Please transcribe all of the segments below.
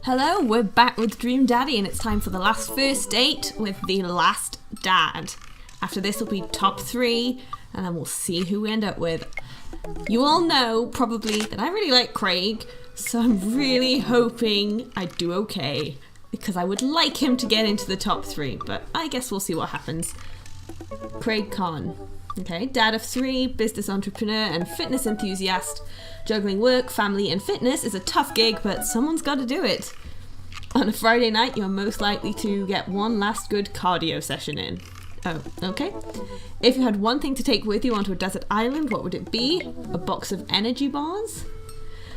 Hello, we're back with Dream Daddy and it's time for the last first date with the last dad. After this will be top 3 and then we'll see who we end up with. You all know probably that I really like Craig, so I'm really hoping I do okay because I would like him to get into the top 3, but I guess we'll see what happens. Craig Kahn. Okay, dad of 3, business entrepreneur and fitness enthusiast. Juggling work, family and fitness is a tough gig, but someone's got to do it. On a Friday night, you're most likely to get one last good cardio session in. Oh, okay. If you had one thing to take with you onto a desert island, what would it be? A box of energy bars?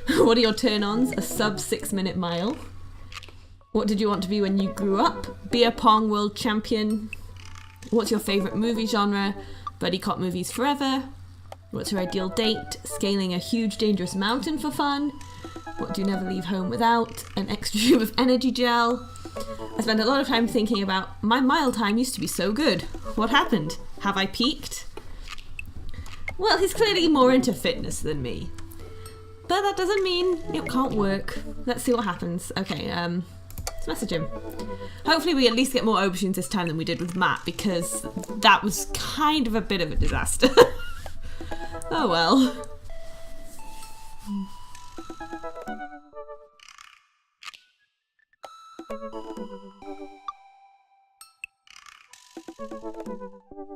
What are your turn-ons? A sub 6-minute mile? What did you want to be when you grew up? Beer pong world champion? What's your favourite movie genre? Buddy cop movies forever? What's your ideal date? Scaling a huge dangerous mountain for fun? What do you never leave home without? An extra tube of energy gel? I spend a lot of time thinking about my mile time used to be so good. What happened? Have I peaked? Well, he's clearly more into fitness than me. But that doesn't mean it can't work. Let's see what happens. Okay, let's message him. Hopefully we at least get more aubergines this time than we did with Matt, because that was kind of a bit of a disaster. Oh well.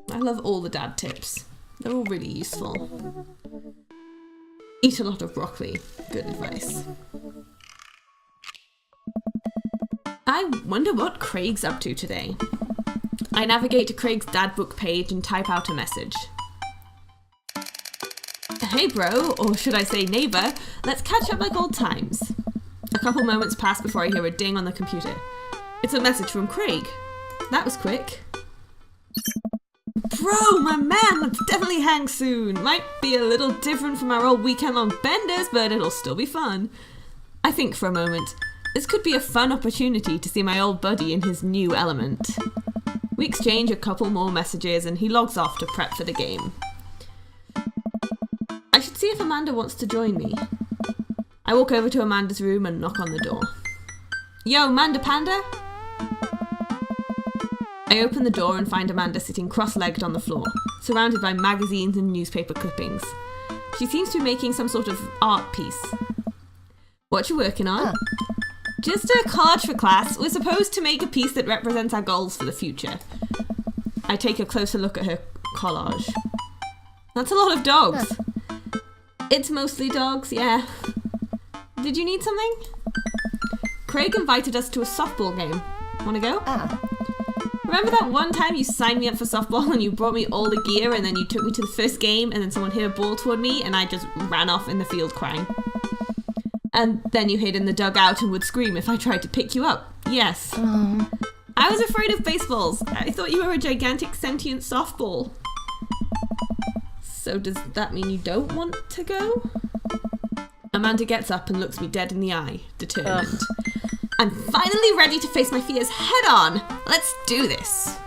I love all the dad tips. They're all really useful. Eat a lot of broccoli. Good advice. I wonder what Craig's up to today. I navigate to Craig's dad book page and type out a message. Hey bro, or should I say neighbour, let's catch up like old times. A couple moments pass before I hear a ding on the computer. It's a message from Craig. That was quick. Bro, my man, let's definitely hang soon. Might be a little different from our old weekend-long benders, but it'll still be fun. I think for a moment, this could be a fun opportunity to see my old buddy in his new element. We exchange a couple more messages and he logs off to prep for the game. I should see if Amanda wants to join me. I walk over to Amanda's room and knock on the door. Yo, Amanda Panda? I open the door and find Amanda sitting cross-legged on the floor, surrounded by magazines and newspaper clippings. She seems to be making some sort of art piece. What you working on? Just a collage for class. We're supposed to make a piece that represents our goals for the future. I take a closer look at her collage. That's a lot of dogs. It's mostly dogs, yeah. Did you need something? Craig invited us to a softball game. Wanna go? Remember that one time you signed me up for softball and you brought me all the gear and then you took me to the first game and then someone hit a ball toward me and I just ran off in the field crying? And then you hid in the dugout and would scream if I tried to pick you up. Yes. I was afraid of baseballs. I thought you were a gigantic sentient softball. So does that mean you don't want to go? Amanda gets up and looks me dead in the eye, determined. I'm finally ready to face my fears head on. Let's do this.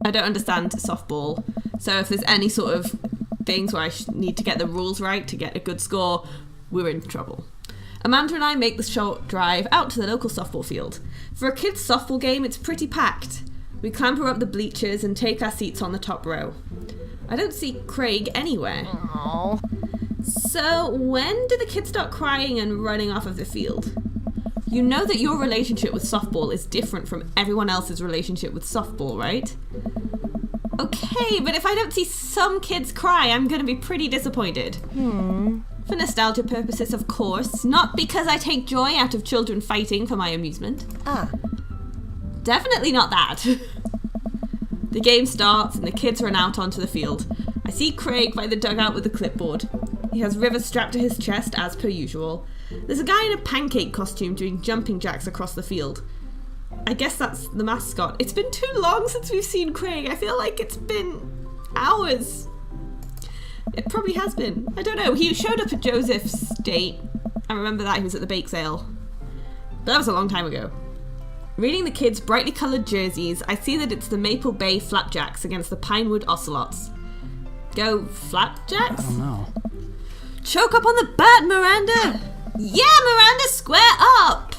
I don't understand softball, so if there's any sort of things where I need to get the rules right to get a good score, we're in trouble. Amanda and I make the short drive out to the local softball field. For a kids' softball game, it's pretty packed. We clamber up the bleachers and take our seats on the top row. I don't see Craig anywhere. Aww. So, when did the kids start crying and running off of the field? You know that your relationship with softball is different from everyone else's relationship with softball, right? Okay, but if I don't see some kids cry, I'm going to be pretty disappointed. For nostalgia purposes, of course. Not because I take joy out of children fighting for my amusement. Definitely not that. The game starts and the kids run out onto the field. I see Craig by the dugout with the clipboard. He has River strapped to his chest as per usual. There's a guy in a pancake costume doing jumping jacks across the field. I guess that's the mascot. It's been too long since we've seen Craig. I feel like it's been hours. It probably has been. I don't know. He showed up at Joseph's date. I remember that he was at the bake sale. But that was a long time ago. Reading the kids' brightly coloured jerseys, I see that it's the Maple Bay Flapjacks against the Pinewood Ocelots. Go Flapjacks? I don't know. Choke up on the bat, Miranda! Yeah, Miranda, square up!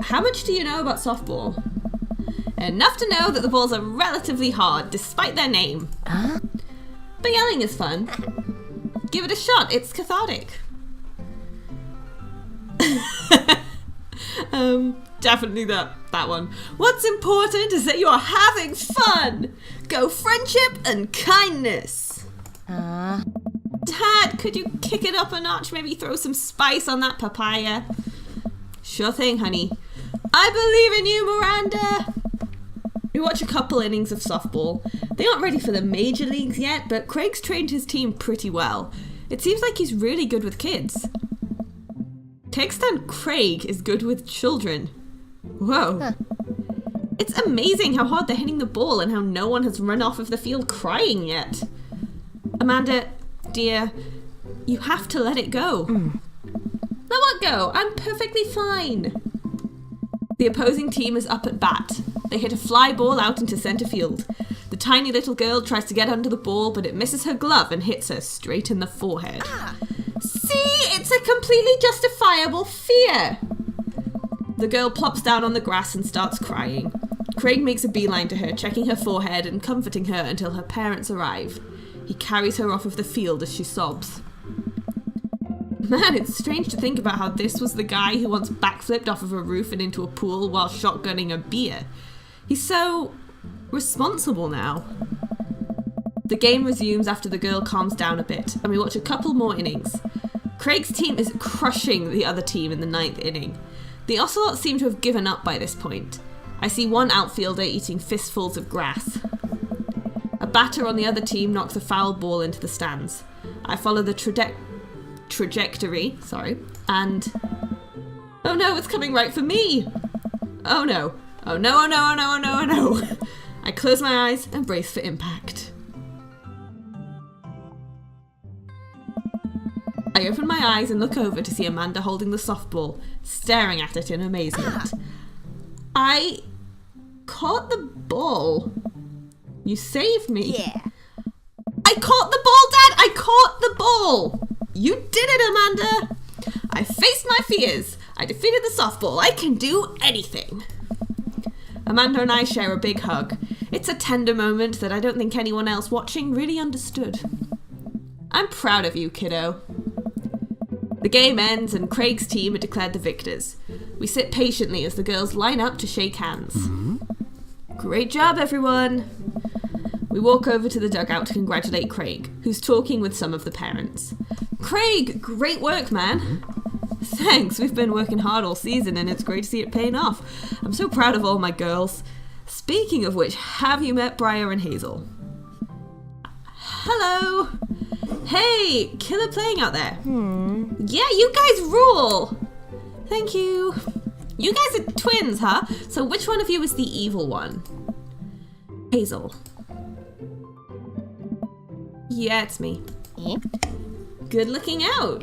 How much do you know about softball? Enough to know that the balls are relatively hard, despite their name. But yelling is fun. Give it a shot, it's cathartic. Definitely that one. What's important is that you're having fun. Go friendship and kindness. Dad, could you kick it up a notch? Maybe throw some spice on that papaya? Sure thing, honey. I believe in you, Miranda. We watch a couple innings of softball. They aren't ready for the major leagues yet, but Craig's trained his team pretty well. It seems like he's really good with kids. Textan Craig is good with children. Whoa. It's amazing how hard they're hitting the ball and how no one has run off of the field crying yet. Amanda, dear, you have to let it go. Let what go? I'm perfectly fine. The opposing team is up at bat. They hit a fly ball out into centre field. The tiny little girl tries to get under the ball, but it misses her glove and hits her straight in the forehead. See, it's a completely justifiable fear. The girl plops down on the grass and starts crying. Craig makes a beeline to her, checking her forehead and comforting her until her parents arrive. He carries her off of the field as she sobs. Man, it's strange to think about how this was the guy who once backflipped off of a roof and into a pool while shotgunning a beer. He's so responsible now. The game resumes after the girl calms down a bit, and we watch a couple more innings. Craig's team is crushing the other team in the 9th inning. The Ocelots seem to have given up by this point. I see one outfielder eating fistfuls of grass. A batter on the other team knocks a foul ball into the stands. I follow the trajectory, and... Oh no, it's coming right for me! Oh no. Oh no, oh no, oh no, oh no, oh no. I close my eyes and brace for impact. I open my eyes and look over to see Amanda holding the softball, staring at it in amazement. I caught the ball. You saved me. Yeah. I caught the ball, Dad! I caught the ball! You did it, Amanda! I faced my fears. I defeated the softball. I can do anything. Amanda and I share a big hug. It's a tender moment that I don't think anyone else watching really understood. I'm proud of you, kiddo. The game ends and Craig's team are declared the victors. We sit patiently as the girls line up to shake hands. Great job, everyone. We walk over to the dugout to congratulate Craig, who's talking with some of the parents. Craig, great work, man. Thanks, we've been working hard all season and it's great to see it paying off. I'm so proud of all my girls. Speaking of which, have you met Briar and Hazel? Hello. Hey, killer playing out there. Yeah, you guys rule. Thank you. You guys are twins, huh? So which one of you is the evil one? Hazel. Yeah, it's me. Good looking out.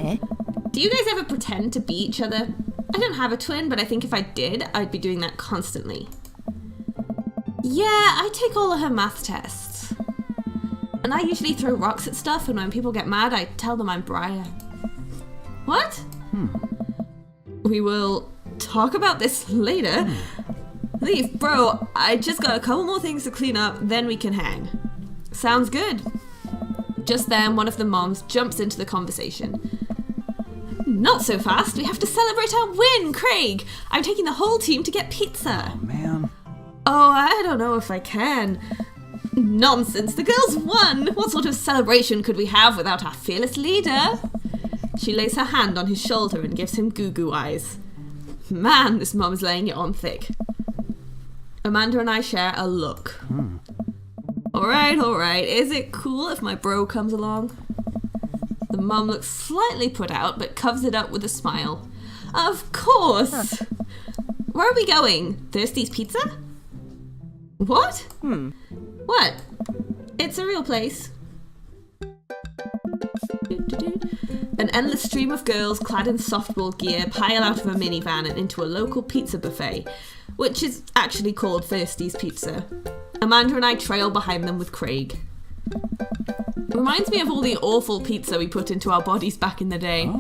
Do you guys ever pretend to be each other? I don't have a twin, but I think if I did, I'd be doing that constantly. Yeah, I take all of her math tests. And I usually throw rocks at stuff, and when people get mad, I tell them I'm Briar. What? We will talk about this later. Leave, bro, I just got a couple more things to clean up, then we can hang. Sounds good. Just then, one of the moms jumps into the conversation. Not so fast, we have to celebrate our win, Craig! I'm taking the whole team to get pizza. Oh, man. Oh, I don't know if I can. Nonsense, the girls won! What sort of celebration could we have without our fearless leader? She lays her hand on his shoulder and gives him goo-goo eyes. Man, this mom is laying it on thick. Amanda and I share a look. Alright, is it cool if my bro comes along? The mum looks slightly put out, but covers it up with a smile. Of course! Where are we going? Thirsty's Pizza? What? What? It's a real place. An endless stream of girls clad in softball gear pile out of a minivan and into a local pizza buffet, which is actually called Thirsty's Pizza. Amanda and I trail behind them with Craig. Reminds me of all the awful pizza we put into our bodies back in the day.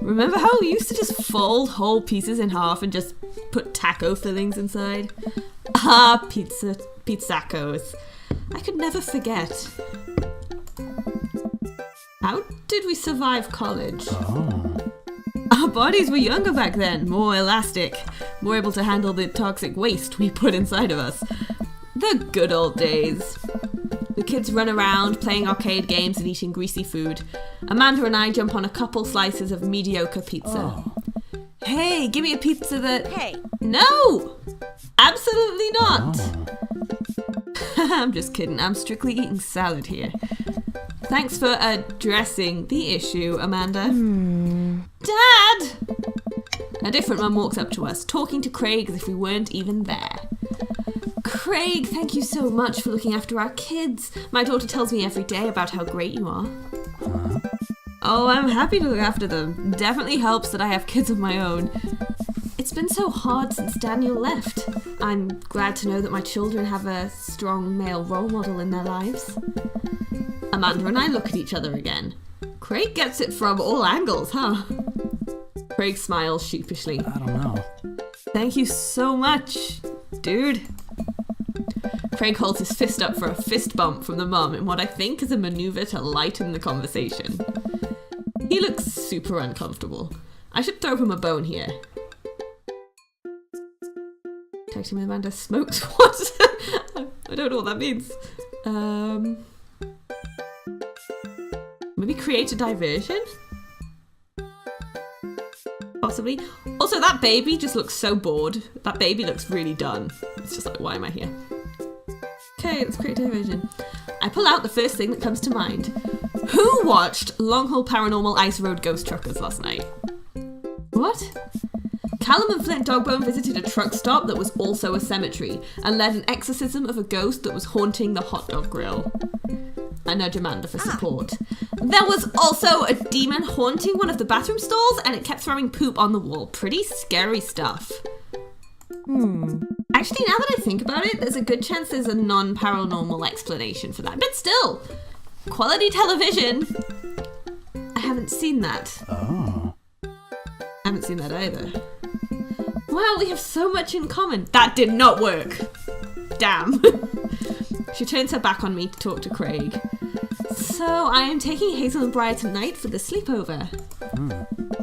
Remember how we used to just fold whole pieces in half and just put taco fillings inside? Ah, pizzacos. I could never forget. How did we survive college? Oh. Our bodies were younger back then, more elastic, more able to handle the toxic waste we put inside of us. The good old days. The kids run around, playing arcade games and eating greasy food. Amanda and I jump on a couple slices of mediocre pizza. Oh. Hey, give me a pizza that... Hey. No! Absolutely not! Oh. I'm just kidding, I'm strictly eating salad here. Thanks for addressing the issue, Amanda. Dad! A different mum walks up to us, talking to Craig as if we weren't even there. Craig, thank you so much for looking after our kids. My daughter tells me every day about how great you are. Huh? Oh, I'm happy to look after them. Definitely helps that I have kids of my own. It's been so hard since Daniel left. I'm glad to know that my children have a strong male role model in their lives. Amanda and I look at each other again. Craig gets it from all angles, huh? Craig smiles sheepishly. I don't know. Thank you so much, dude. Craig holds his fist up for a fist bump from the mum in what I think is a maneuver to lighten the conversation. He looks super uncomfortable. I should throw him a bone here. Texting with Amanda smokes what? I don't know what that means. Maybe create a diversion? Possibly. Also, that baby just looks so bored. That baby looks really done. It's just like, why am I here? Okay, let's create a diversion. I pull out the first thing that comes to mind. Who watched Long Haul Paranormal Ice Road Ghost Truckers last night? What? Callum and Flint Dogbone visited a truck stop that was also a cemetery and led an exorcism of a ghost that was haunting the hot dog grill. I nudge Amanda for support. There was also a demon haunting one of the bathroom stalls and it kept throwing poop on the wall. Pretty scary stuff. Actually, now that I think about it, there's a good chance there's a non-paranormal explanation for that. But still, quality television. I haven't seen that. Oh. I haven't seen that either. Wow, we have so much in common. That did not work. Damn. She turns her back on me to talk to Craig. So I am taking Hazel and Briar tonight for the sleepover.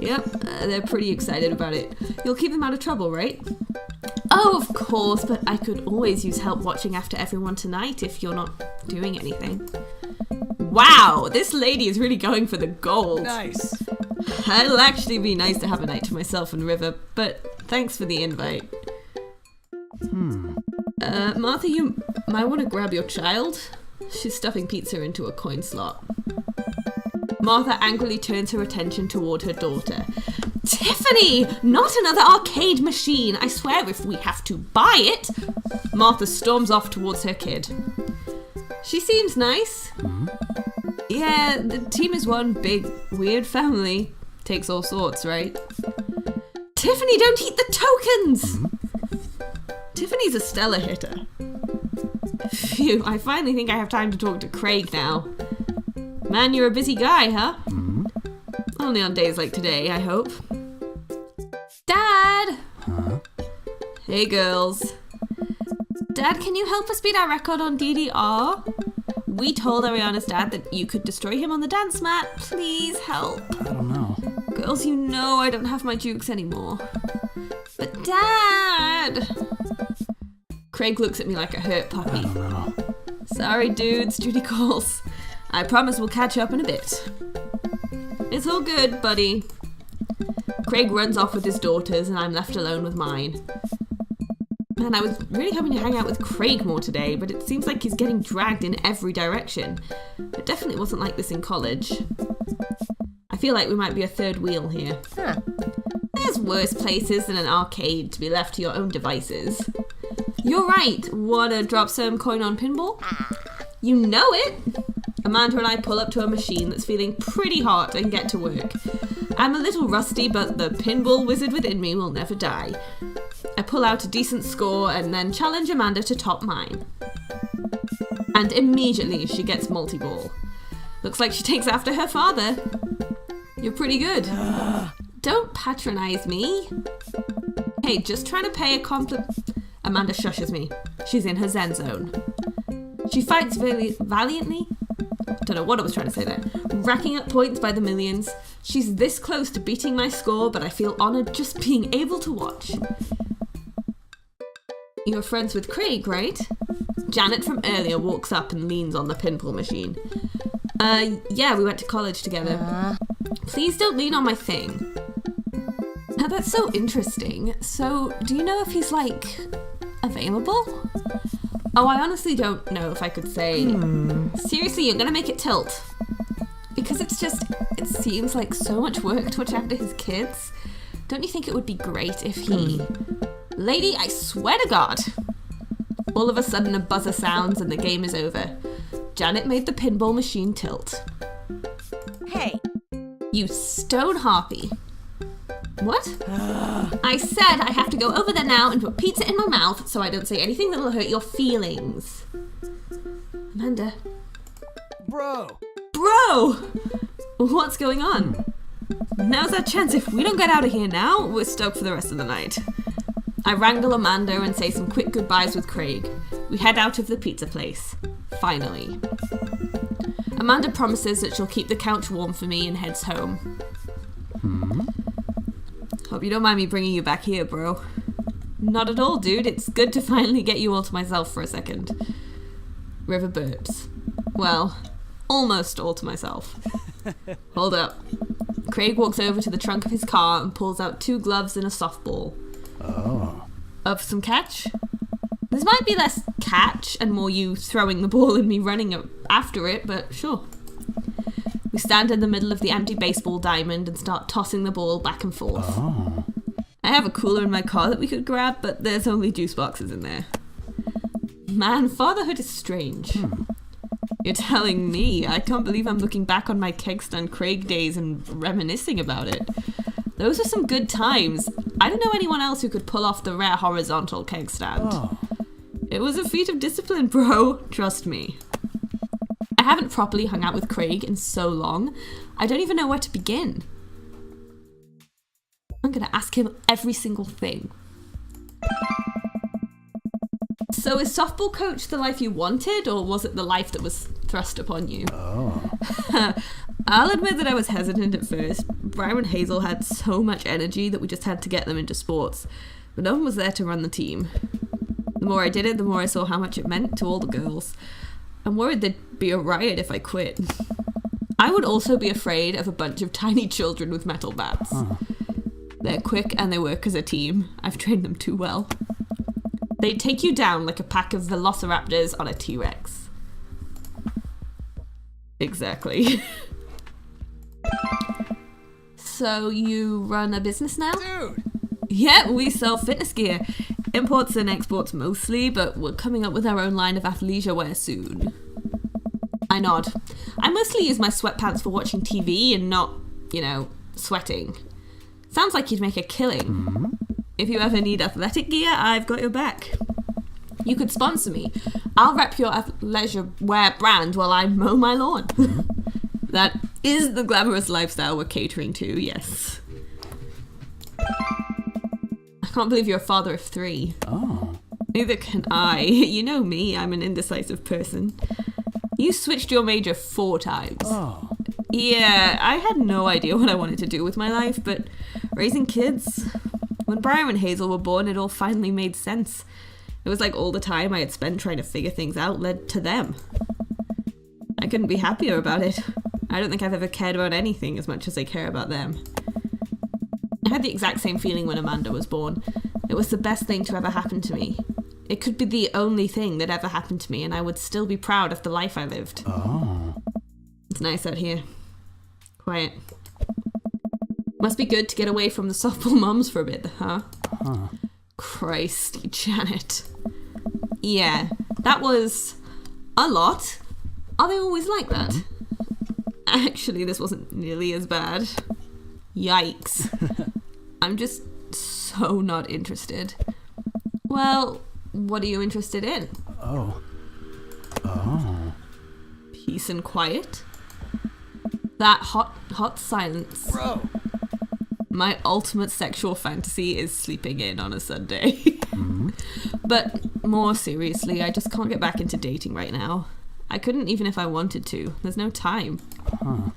Yep, they're pretty excited about it. You'll keep them out of trouble, right? Oh, of course, but I could always use help watching after everyone tonight if you're not doing anything. Wow, this lady is really going for the gold. Nice. It'll actually be nice to have a night to myself and River, but thanks for the invite. Martha, you might want to grab your child. She's stuffing pizza into a coin slot. Martha angrily turns her attention toward her daughter. Tiffany! Not another arcade machine! I swear if we have to buy it! Martha storms off towards her kid. She seems nice. Yeah, the team is one big, weird family. Takes all sorts, right? Tiffany, don't eat the tokens! Tiffany's a stellar hitter. Phew, I finally think I have time to talk to Craig now. Man, you're a busy guy, huh? Only on days like today, I hope. Dad! Huh? Hey, girls. Dad, can you help us beat our record on DDR? We told Ariana's dad that you could destroy him on the dance mat. Please help. I don't know. Girls, you know I don't have my jukes anymore. But Dad! Craig looks at me like a hurt I puppy. don't know. Sorry, dudes, Judy calls. I promise we'll catch up in a bit. It's all good, buddy. Craig runs off with his daughters and I'm left alone with mine. Man, I was really hoping to hang out with Craig more today, but it seems like he's getting dragged in every direction. It definitely wasn't like this in college. I feel like we might be a third wheel here. Huh. There's worse places than an arcade to be left to your own devices. You're right. Wanna drop some coin on pinball? You know it! Amanda and I pull up to a machine that's feeling pretty hot and get to work. I'm a little rusty, but the pinball wizard within me will never die. I pull out a decent score and then challenge Amanda to top mine. And immediately she gets multi-ball. Looks like she takes after her father. You're pretty good. Don't patronize me. Hey, just trying to pay a compliment. Amanda shushes me. She's in her zen zone. She fights valiantly. Don't know what I was trying to say there. Racking up points by the millions. She's this close to beating my score, but I feel honoured just being able to watch. You're friends with Craig, right? Janet from earlier walks up and leans on the pinball machine. Yeah, we went to college together. Please don't lean on my thing. Now that's so interesting. So, do you know if he's, like, available? Oh, I honestly don't know if I could say. Seriously, you're gonna make it tilt. Because it seems like so much work to watch after his kids. Don't you think it would be great if he... Lady, I swear to God. All of a sudden a buzzer sounds and the game is over. Janet made the pinball machine tilt. Hey. You stone harpy. What? I said I have to go over there now and put pizza in my mouth so I don't say anything that will hurt your feelings. Amanda. Bro! What's going on? Now's our chance. If we don't get out of here now, we're stoked for the rest of the night. I wrangle Amanda and say some quick goodbyes with Craig. We head out of the pizza place. Finally. Amanda promises that she'll keep the couch warm for me and heads home. Hope you don't mind me bringing you back here, bro. Not at all, dude. It's good to finally get you all to myself for a second. River burps. Well, almost all to myself. Hold up. Craig walks over to the trunk of his car and pulls out 2 gloves and a softball. Oh. Of some catch? This might be less catch and more you throwing the ball and me running after it, but sure. We stand in the middle of the empty baseball diamond and start tossing the ball back and forth. Oh. I have a cooler in my car that we could grab, but there's only juice boxes in there. Man, fatherhood is strange. You're telling me. I can't believe I'm looking back on my keg stand Craig days and reminiscing about it. Those are some good times. I don't know anyone else who could pull off the rare horizontal keg stand. Oh. It was a feat of discipline, bro. Trust me. I haven't properly hung out with Craig in so long. I don't even know where to begin. I'm gonna ask him every single thing. So is softball coach the life you wanted, or was it the life that was thrust upon you? Oh. I'll admit that I was hesitant at first. Brian and Hazel had so much energy that we just had to get them into sports, but no one was there to run the team. The more I did it, the more I saw how much it meant to all the girls. I'm worried there'd be a riot if I quit. I would also be afraid of a bunch of tiny children with metal bats. Oh. They're quick and they work as a team. I've trained them too well. They'd take you down like a pack of velociraptors on a T-Rex. Exactly. So you run a business now? Dude! Yeah, we sell fitness gear. Imports and exports mostly, but we're coming up with our own line of athleisure wear soon. I nod. I mostly use my sweatpants for watching TV and not, sweating. Sounds like you'd make a killing. If you ever need athletic gear, I've got your back. You could sponsor me. I'll rep your athleisure wear brand while I mow my lawn. That is the glamorous lifestyle we're catering to, yes. I can't believe you're a father of 3. Oh. Neither can I. You know me, I'm an indecisive person. You switched your major 4 times. Oh. Yeah, I had no idea what I wanted to do with my life, but raising kids... When Brian and Hazel were born, it all finally made sense. It was like all the time I had spent trying to figure things out led to them. I couldn't be happier about it. I don't think I've ever cared about anything as much as I care about them. I had the exact same feeling when Amanda was born. It was the best thing to ever happen to me. It could be the only thing that ever happened to me, and I would still be proud of the life I lived. Oh. It's nice out here. Quiet. Must be good to get away from the softball mums for a bit, huh? Huh. Christ, Janet. Yeah, that was a lot. Are they always like that? Actually, this wasn't nearly as bad. Yikes. I'm just so not interested. Well, what are you interested in? Oh. Oh. Peace and quiet? That hot silence. Bro! My ultimate sexual fantasy is sleeping in on a Sunday. But more seriously, I just can't get back into dating right now. I couldn't even if I wanted to. There's no time. And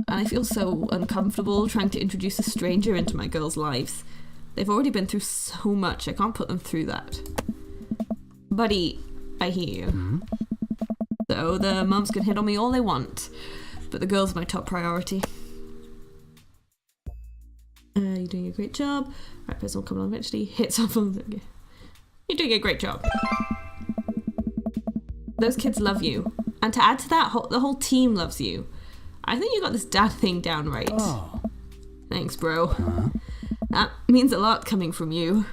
I feel so uncomfortable trying to introduce a stranger into my girls' lives. They've already been through so much, I can't put them through that. Buddy, I hear you. So the mums can hit on me all they want, but the girl's my top priority. You're doing a great job. Right person will come along eventually. Hits off on the... You're doing a great job. Those kids love you. And to add to that, the whole team loves you. I think you got this dad thing down right. Oh. Thanks, bro. That means a lot coming from you.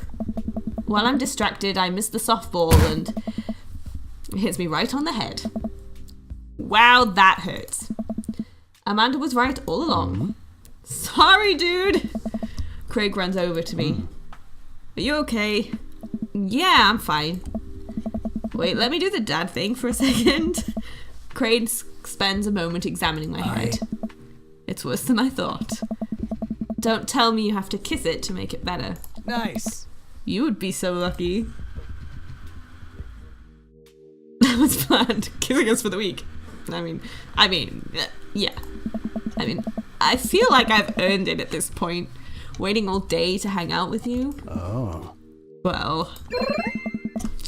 While I'm distracted, I miss the softball and it hits me right on the head. Wow, that hurts. Amanda was right all along. Sorry, dude. Craig runs over to me. Are you okay? Yeah, I'm fine. Wait, let me do the dad thing for a second. Craig spends a moment examining my head. It's worse than I thought. Don't tell me you have to kiss it to make it better. Nice. You would be so lucky. That was planned. Killing us for the week. I mean, yeah. I feel like I've earned it at this point. Waiting all day to hang out with you. Oh. Well.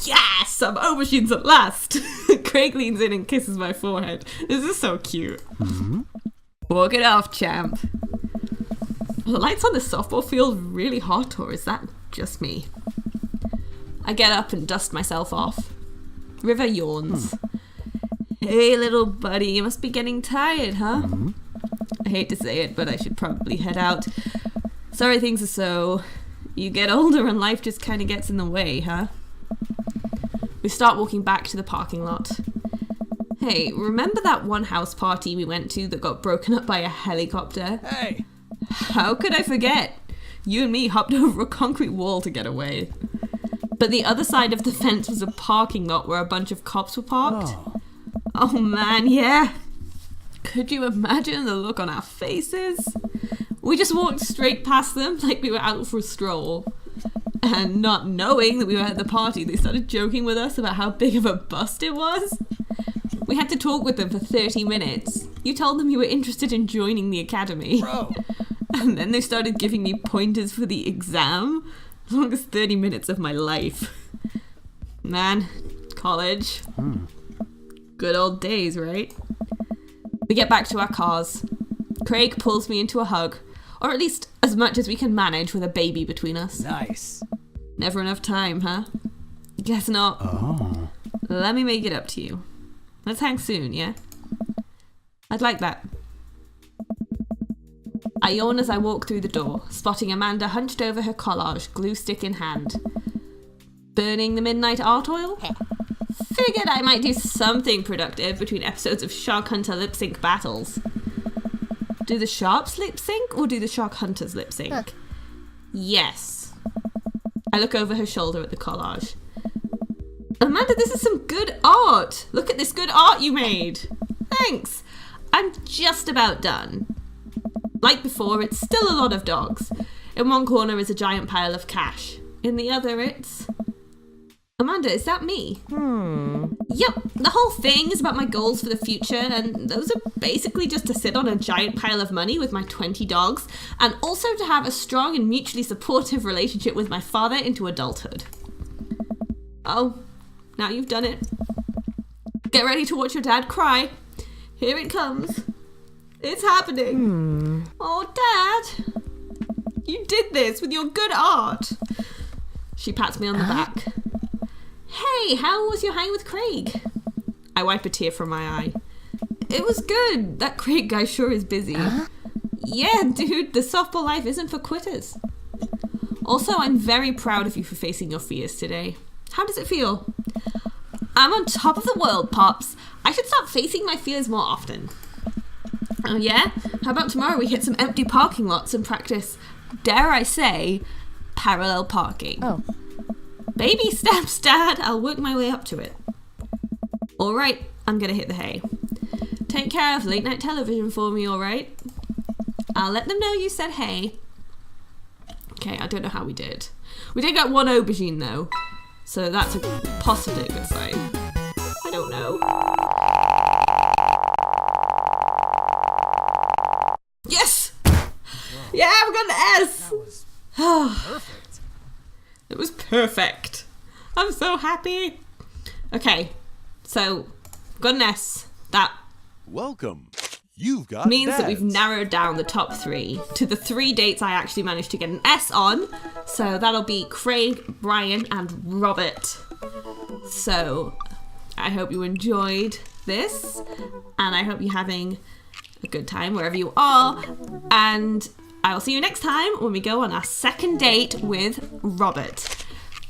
Yes! Some aubergines at last! Craig leans in and kisses my forehead. This is so cute. Walk it off, champ. The lights on the softball field really hot, or is that just me? I get up and dust myself off. River yawns. Hey, little buddy, you must be getting tired, huh? I hate to say it, but I should probably head out. Sorry things are so... You get older and life just kind of gets in the way, huh? We start walking back to the parking lot. Hey, remember that one house party we went to that got broken up by a helicopter? Hey. How could I forget? You and me hopped over a concrete wall to get away. But the other side of the fence was a parking lot where a bunch of cops were parked. Oh man, yeah. Could you imagine the look on our faces? We just walked straight past them like we were out for a stroll. And not knowing that we were at the party, they started joking with us about how big of a bust it was. We had to talk with them for 30 minutes. You told them you were interested in joining the academy. Bro. And then they started giving me pointers for the exam. As long as 30 minutes of my life. Man, college. Good old days, right? We get back to our cars. Craig pulls me into a hug. Or at least as much as we can manage with a baby between us. Nice. Never enough time, huh? Guess not. Oh. Let me make it up to you. Let's hang soon, yeah? I'd like that. I yawn as I walk through the door, spotting Amanda hunched over her collage, glue stick in hand. Burning the midnight art oil? Figured I might do something productive between episodes of Shark Hunter lip sync battles. Do the sharps lip sync or do the shark hunters lip sync? Yes. I look over her shoulder at the collage. Amanda, this is some good art. Look at this good art you made. Thanks. I'm just about done. Like before, it's still a lot of dogs. In one corner is a giant pile of cash. In the other, it's... Amanda, is that me? Yep, the whole thing is about my goals for the future, and those are basically just to sit on a giant pile of money with my 20 dogs, and also to have a strong and mutually supportive relationship with my father into adulthood. Oh, now you've done it. Get ready to watch your dad cry. Here it comes. It's happening. Oh, Dad. You did this with your good art. She pats me on the back. Hey, how was your hang with Craig? I wipe a tear from my eye. It was good. That Craig guy sure is busy. Yeah, dude, the softball life isn't for quitters. Also, I'm very proud of you for facing your fears today. How does it feel? I'm on top of the world, Pops. I should start facing my fears more often. Oh yeah? How about tomorrow we hit some empty parking lots and practice, dare I say, parallel parking? Oh. Baby steps, Dad. I'll work my way up to it. All right, I'm gonna hit the hay. Take care of late night television for me, all right? I'll let them know you said hey. Okay, I don't know how we did. We did get one aubergine though, so that's a possibly a good sign. I don't know. Yes! Yeah, we got an S! Perfect. It was perfect. I'm so happy. Okay, so got an S. That Welcome. You've got means that we've dads. narrowed down the top 3 to the 3 dates I actually managed to get an S on. So that'll be Craig, Brian, and Robert. So I hope you enjoyed this, and I hope you're having a good time wherever you are. And I will see you next time when we go on our second date with Robert.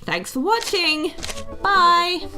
Thanks for watching. Bye.